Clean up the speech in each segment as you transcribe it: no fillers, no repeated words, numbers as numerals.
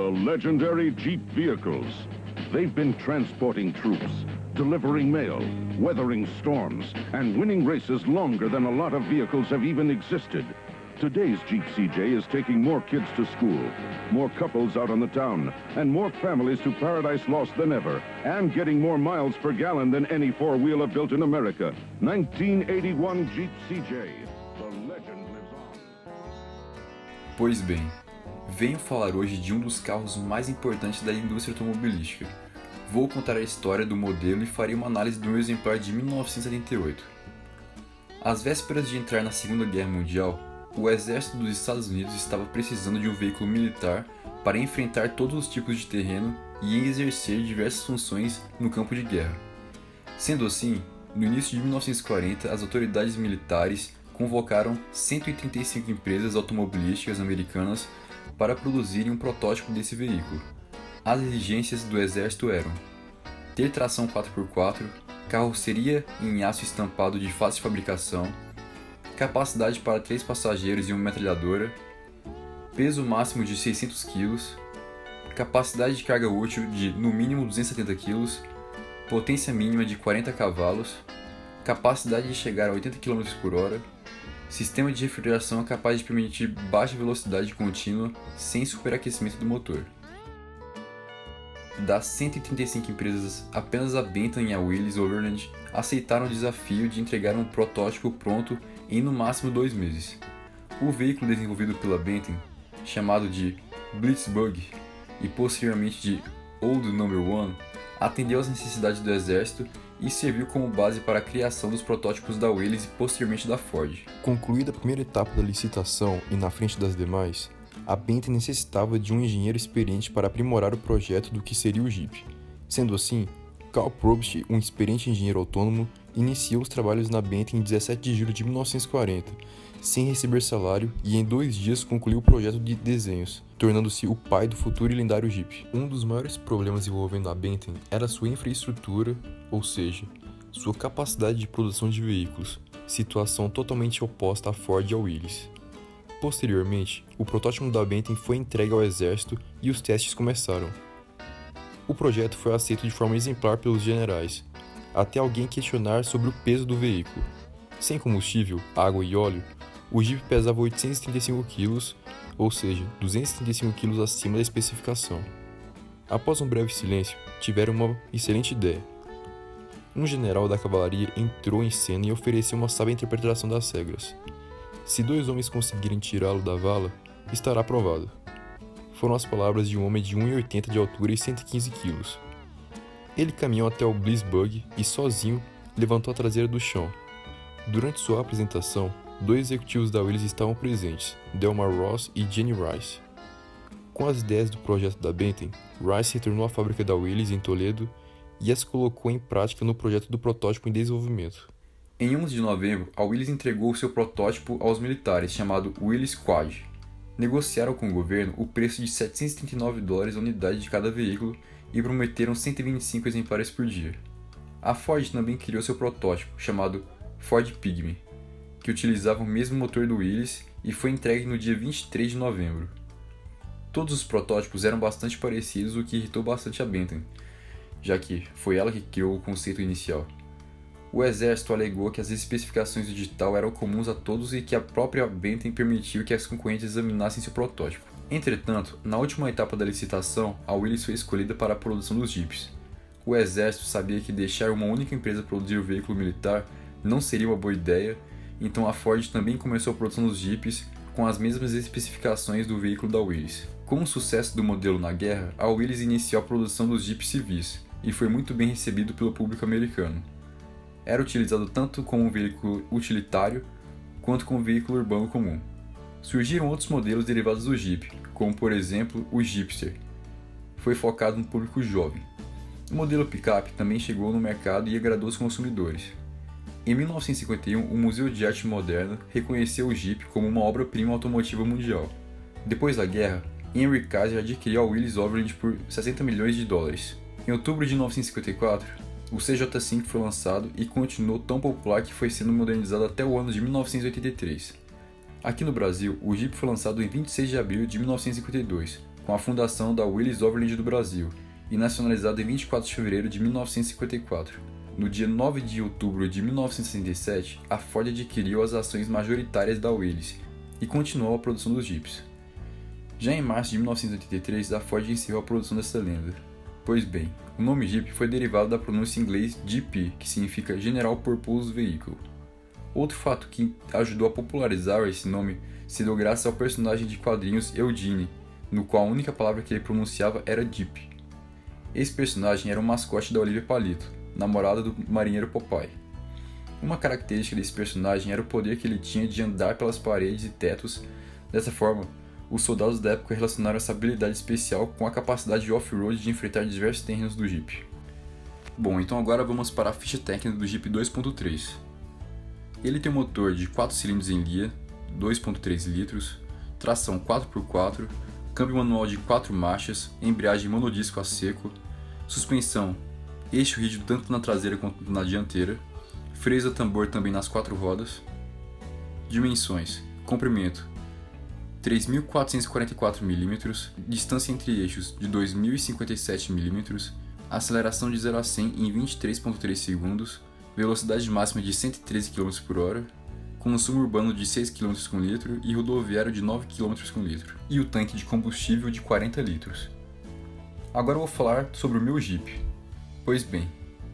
legendary Jeep vehicles. They've been transporting troops, delivering mail, weathering storms, and winning races longer than a lot of vehicles have even existed. Today's Jeep CJ is taking more kids to school, more couples out on the town, and more families to Paradise Lost than ever, and getting more miles per gallon than any four-wheeler built in America. 1981 Jeep CJ. The legend lives on. Pois bem, venho falar hoje de um dos carros mais importantes da indústria automobilística. Vou contar a história do modelo e farei uma análise do meu exemplar de 1978. Às vésperas de entrar na Segunda Guerra Mundial, o exército dos Estados Unidos estava precisando de um veículo militar para enfrentar todos os tipos de terreno e exercer diversas funções no campo de guerra. Sendo assim, no início de 1940, as autoridades militares convocaram 135 empresas automobilísticas americanas para produzirem um protótipo desse veículo. As exigências do exército eram ter tração 4x4, carroceria em aço estampado de fácil fabricação, capacidade para 3 passageiros e uma metralhadora, peso máximo de 600 kg, capacidade de carga útil de no mínimo 270 kg, potência mínima de 40 cavalos, capacidade de chegar a 80 km por hora, sistema de refrigeração capaz de permitir baixa velocidade contínua sem superaquecimento do motor. Das 135 empresas, apenas a Bentham e a Willys Overland aceitaram o desafio de entregar um protótipo pronto em no máximo 2 meses. O veículo desenvolvido pela Bentham, chamado de Blitzbug e posteriormente de Old Number One, atendeu às necessidades do exército e serviu como base para a criação dos protótipos da Willys e posteriormente da Ford. Concluída a primeira etapa da licitação e na frente das demais, a Bentham necessitava de um engenheiro experiente para aprimorar o projeto do que seria o Jeep. Sendo assim, Carl Probst, um experiente engenheiro autônomo, iniciou os trabalhos na Bentham em 17 de julho de 1940, sem receber salário, e em 2 dias concluiu o projeto de desenhos, tornando-se o pai do futuro e lendário Jeep. Um dos maiores problemas envolvendo a Bentham era sua infraestrutura, ou seja, sua capacidade de produção de veículos, situação totalmente oposta à Ford e à Willys. Posteriormente, o protótipo da Bentham foi entregue ao exército e os testes começaram. O projeto foi aceito de forma exemplar pelos generais, até alguém questionar sobre o peso do veículo. Sem combustível, água e óleo, o Jeep pesava 835 kg, ou seja, 235 kg acima da especificação. Após um breve silêncio, tiveram uma excelente ideia. Um general da cavalaria entrou em cena e ofereceu uma sábia interpretação das regras. Se 2 homens conseguirem tirá-lo da vala, estará aprovado. Foram as palavras de um homem de 1,80 de altura e 115 kg. Ele caminhou até o Blitzbug e, sozinho, levantou a traseira do chão. Durante sua apresentação, 2 executivos da Willys estavam presentes, Delmar Ross e Jenny Rice. Com as ideias do projeto da Bentham, Rice retornou à fábrica da Willys em Toledo e as colocou em prática no projeto do protótipo em desenvolvimento. Em 11 de novembro, a Willys entregou seu protótipo aos militares, chamado Willys Quad. Negociaram com o governo o preço de $739 a unidade de cada veículo e prometeram 125 exemplares por dia. A Ford também criou seu protótipo, chamado Ford Pygmy, que utilizava o mesmo motor do Willys e foi entregue no dia 23 de novembro. Todos os protótipos eram bastante parecidos, o que irritou bastante a Bentham, já que foi ela que criou o conceito inicial. O exército alegou que as especificações do edital eram comuns a todos e que a própria Bentham permitiu que as concorrentes examinassem seu protótipo. Entretanto, na última etapa da licitação, a Willys foi escolhida para a produção dos Jeeps. O exército sabia que deixar uma única empresa produzir o veículo militar não seria uma boa ideia, então a Ford também começou a produção dos Jeeps com as mesmas especificações do veículo da Willys. Com o sucesso do modelo na guerra, a Willys iniciou a produção dos Jeeps civis e foi muito bem recebido pelo público americano. Era utilizado tanto como um veículo utilitário quanto como veículo urbano comum. Surgiram outros modelos derivados do Jeep, como por exemplo o Jeepster. Foi focado no público jovem. O modelo picape também chegou no mercado e agradou os consumidores. Em 1951, o Museu de Arte Moderna reconheceu o Jeep como uma obra-prima automotiva mundial. Depois da guerra, Henry Kaiser adquiriu a Willys Overland por $60 milhões. Em outubro de 1954, o CJ5 foi lançado e continuou tão popular que foi sendo modernizado até o ano de 1983. Aqui no Brasil, o Jeep foi lançado em 26 de abril de 1952, com a fundação da Willys Overland do Brasil e nacionalizado em 24 de fevereiro de 1954. No dia 9 de outubro de 1967, a Ford adquiriu as ações majoritárias da Willys e continuou a produção dos Jeeps. Já em março de 1983, a Ford encerrou a produção dessa lenda. Pois bem, o nome Jeep foi derivado da pronúncia em inglês GP, que significa General Purpose Vehicle. Outro fato que ajudou a popularizar esse nome se deu graças ao personagem de quadrinhos Eugene, no qual a única palavra que ele pronunciava era Jeep. Esse personagem era o mascote da Olivia Palito, namorada do marinheiro Popeye. Uma característica desse personagem era o poder que ele tinha de andar pelas paredes e tetos. Dessa forma, os soldados da época relacionaram essa habilidade especial com a capacidade de off-road de enfrentar diversos terrenos do Jeep. Bom, então agora vamos para a ficha técnica do Jeep 2.3. Ele tem um motor de 4 cilindros em linha, 2.3 litros, tração 4x4, câmbio manual de 4 marchas, embreagem monodisco a seco, suspensão, eixo rígido tanto na traseira quanto na dianteira, freios a tambor também nas 4 rodas. Dimensões: comprimento 3.444 mm, distância entre eixos de 2.057 mm, aceleração de 0 a 100 em 23.3 segundos, velocidade máxima de 113 km por hora, consumo urbano de 6 km com litro e rodoviário de 9 km com litro, e o tanque de combustível de 40 litros. Agora eu vou falar sobre o meu Jeep. Pois bem,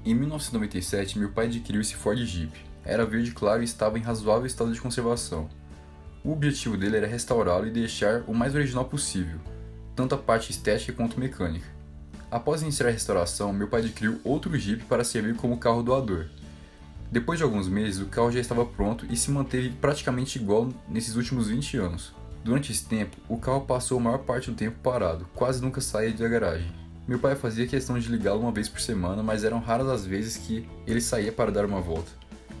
em 1997 meu pai adquiriu esse Ford Jeep. Era verde claro e estava em razoável estado de conservação. O objetivo dele era restaurá-lo e deixar o mais original possível, tanto a parte estética quanto mecânica. Após iniciar a restauração, meu pai adquiriu outro Jeep para servir como carro doador. Depois de alguns meses, o carro já estava pronto e se manteve praticamente igual nesses últimos 20 anos. Durante esse tempo, o carro passou a maior parte do tempo parado, quase nunca saía da garagem. Meu pai fazia questão de ligá-lo uma vez por semana, mas eram raras as vezes que ele saía para dar uma volta.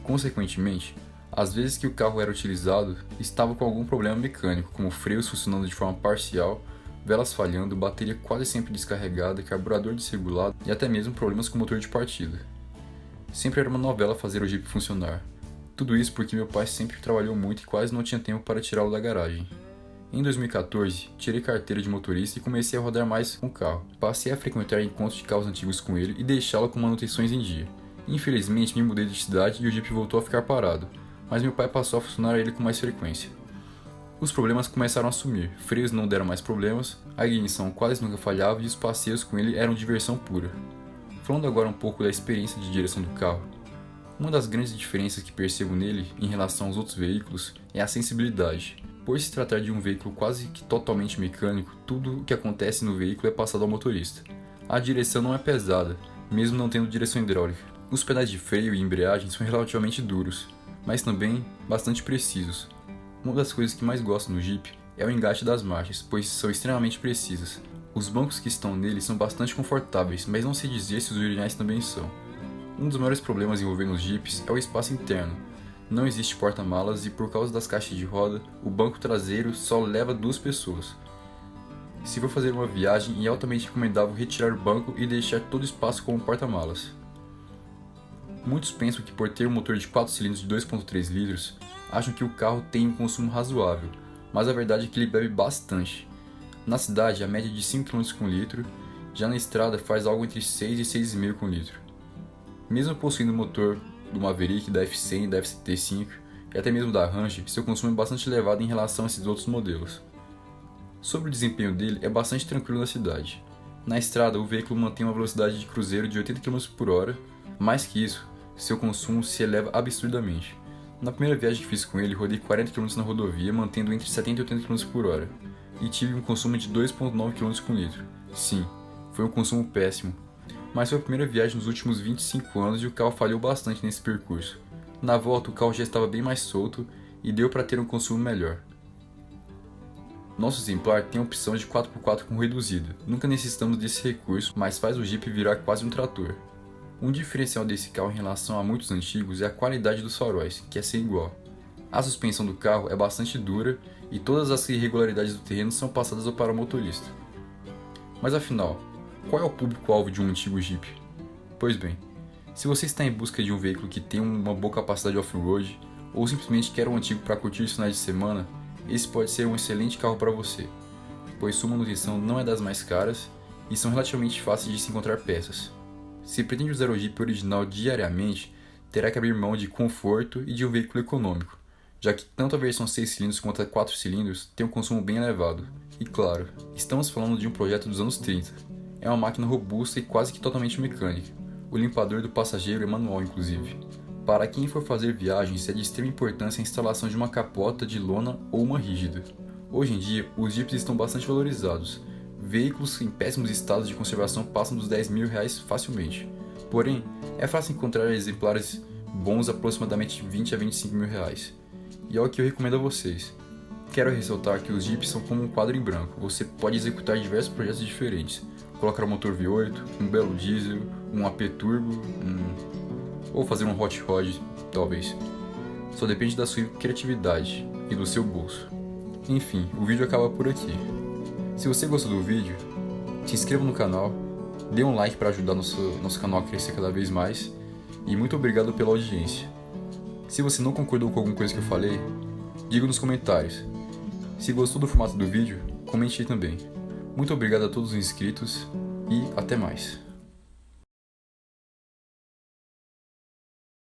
Consequentemente, as vezes que o carro era utilizado, estava com algum problema mecânico, como freios funcionando de forma parcial, velas falhando, bateria quase sempre descarregada, carburador desregulado e até mesmo problemas com o motor de partida. Sempre era uma novela fazer o Jeep funcionar. Tudo isso porque meu pai sempre trabalhou muito e quase não tinha tempo para tirá-lo da garagem. Em 2014, tirei carteira de motorista e comecei a rodar mais com o carro. Passei a frequentar encontros de carros antigos com ele e deixá-lo com manutenções em dia. Infelizmente, me mudei de cidade e o Jeep voltou a ficar parado, mas meu pai passou a funcionar ele com mais frequência. Os problemas começaram a sumir, freios não deram mais problemas, a ignição quase nunca falhava e os passeios com ele eram diversão pura. Falando agora um pouco da experiência de direção do carro, uma das grandes diferenças que percebo nele em relação aos outros veículos é a sensibilidade. Por se tratar de um veículo quase que totalmente mecânico, tudo o que acontece no veículo é passado ao motorista. A direção não é pesada, mesmo não tendo direção hidráulica. Os pedais de freio e embreagem são relativamente duros, mas também bastante precisos. Uma das coisas que mais gosto no Jeep é o engate das marchas, pois são extremamente precisas. Os bancos que estão nele são bastante confortáveis, mas não sei dizer se os originais também são. Um dos maiores problemas envolvendo os Jeeps é o espaço interno. Não existe porta-malas e por causa das caixas de roda, o banco traseiro só leva 2 pessoas. Se for fazer uma viagem, é altamente recomendável retirar o banco e deixar todo o espaço como porta-malas. Muitos pensam que por ter um motor de 4 cilindros de 2.3 litros, acham que o carro tem um consumo razoável, mas a verdade é que ele bebe bastante. Na cidade, a média é de 5 km com litro, já na estrada faz algo entre 6 e 6,5 com litro. Mesmo possuindo o motor do Maverick, da F100, da FCT5 e até mesmo da Ranger, seu consumo é bastante elevado em relação a esses outros modelos. Sobre o desempenho dele, é bastante tranquilo na cidade. Na estrada, o veículo mantém uma velocidade de cruzeiro de 80 km por hora, mais que isso, seu consumo se eleva absurdamente. Na primeira viagem que fiz com ele, rodei 40 km na rodovia, mantendo entre 70 e 80 km por hora, e tive um consumo de 2,9 km com litro. Sim, foi um consumo péssimo, mas foi a primeira viagem nos últimos 25 anos e o carro falhou bastante nesse percurso. Na volta, o carro já estava bem mais solto e deu para ter um consumo melhor. Nosso exemplar tem a opção de 4x4 com reduzida. Nunca necessitamos desse recurso, mas faz o Jeep virar quase um trator. Um diferencial desse carro em relação a muitos antigos é a qualidade dos faróis, que é sem igual. A suspensão do carro é bastante dura e todas as irregularidades do terreno são passadas para o motorista. Mas afinal, qual é o público-alvo de um antigo Jeep? Pois bem, se você está em busca de um veículo que tem uma boa capacidade off-road ou simplesmente quer um antigo para curtir os finais de semana, esse pode ser um excelente carro para você. pois sua manutenção não é das mais caras e são relativamente fáceis de se encontrar peças. Se pretende usar o Jeep original diariamente, terá que abrir mão de conforto e de um veículo econômico, já que tanto a versão 6 cilindros quanto a 4 cilindros tem um consumo bem elevado. E claro, estamos falando de um projeto dos anos 30. É uma máquina robusta e quase que totalmente mecânica. O limpador do passageiro é manual, inclusive. Para quem for fazer viagens, é de extrema importância a instalação de uma capota de lona ou uma rígida. Hoje em dia, os Jeeps estão bastante valorizados. Veículos em péssimos estados de conservação passam dos R$10.000 facilmente. Porém, é fácil encontrar exemplares bons aproximadamente R$20 a R$25.000. E é o que eu recomendo a vocês. Quero ressaltar que os Jeeps são como um quadro em branco. Você pode executar diversos projetos diferentes. Colocar um motor V8, um belo diesel, um AP turbo, ou fazer um hot rod, talvez. Só depende da sua criatividade e do seu bolso. Enfim, o vídeo acaba por aqui. Se você gostou do vídeo, se inscreva no canal, dê um like para ajudar nosso canal a crescer cada vez mais e muito obrigado pela audiência. Se você não concordou com alguma coisa que eu falei, diga nos comentários. Se gostou do formato do vídeo, comente aí também. Muito obrigado a todos os inscritos e até mais.